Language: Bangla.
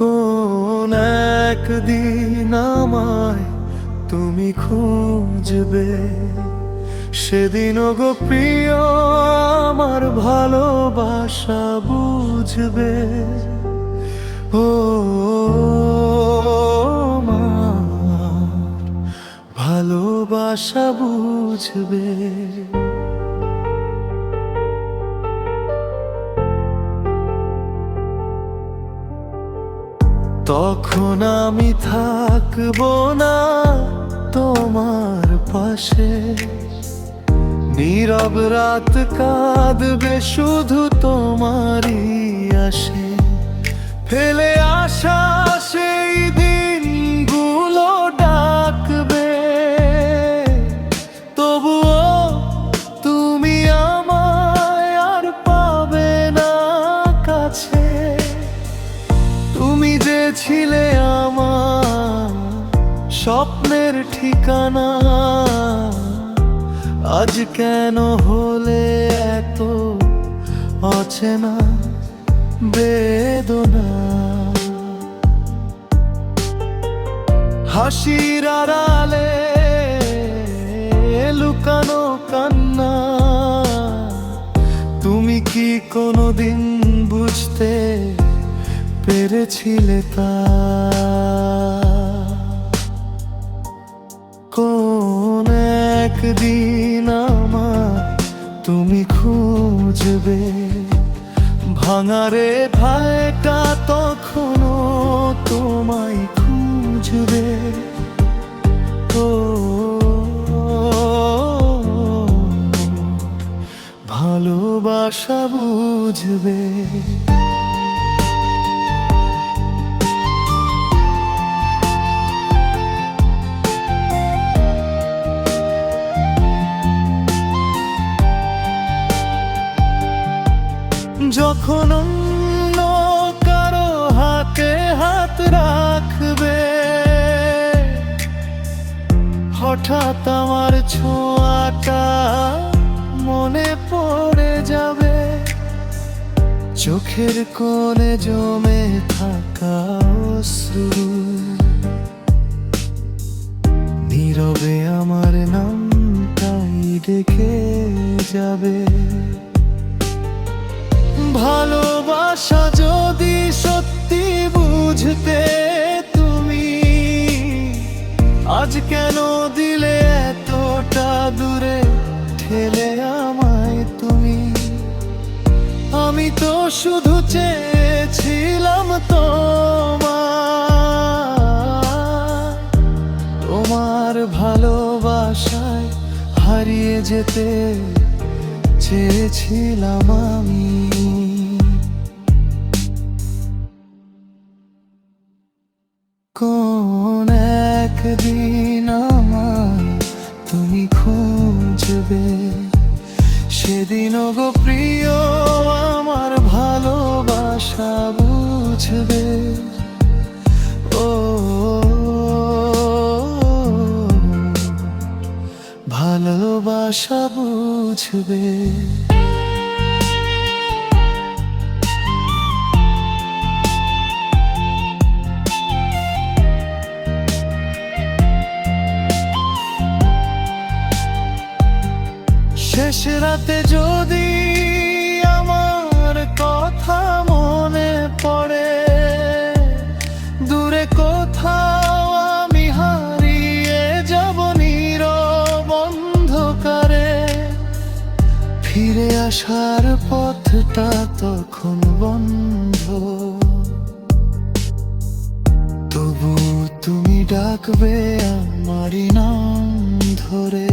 কোন একদিন আমায় তুমি খুঁজবে, সেদিন গো প্রিয় আমার ভালোবাসা বুঝবে। ও আমার ভালোবাসা বুঝবে। তখন আমি থাকবো না তোমার পাশে, নীরব রাত কাঁদবে শুধু তোমারই আসে। ফেলে আসা সেই দিনগুলো ডাকবে, তবুও তুমি আমায় আর পাবে না কাছে। তুমি যে ছিলে আমার স্বপ্নের ঠিকানা, আজ কেন হলে এত অচেনা বেদনা। হাসির আড়ালে লুকানো কান্না, তুমি কি কোনোদিন বুঝতে পেরেছিলে তা? কোন একদিন আমায় তুমি খুঁজবে, ভাঙারে ভাইটা তখনও তোমায় খুঁজবে। ও ভালোবাসা বুঝবে। যখন অন্য কারো হাতে হাত রাখবে, হঠাৎ আমার ছোঁয়াটা মনে পড়ে যাবে। চোখের কোণে জমে থাকা অশ্রু, নীরবে আমার নামটাই ডেকে যাবে। ভালোবাসা যদি সত্যি বুঝতে তুমি, আজ কেন দিলে এতটা দূরে ঠেলে আমায় তুমি? আমি তো শুধু চেয়েছিলাম তোমার ভালোবাসায় হারিয়ে যেতে চেয়েছিলাম আমি। কোন একদিন আমায় তুমি খুঁজবে, সেদিন গো প্রিয় আমার ভালোবাসা বুঝবে। ও ভালোবাসা বুঝবে। শেষ রাতে যদি আমার কথা মনে পড়ে, দূরে কোথাও আমি হারিয়ে যাব নীরব অন্ধকারে। ফিরে আসার পথটা তখন বন্ধ, তবু তুমি ডাকবে আমারই নাম ধরে।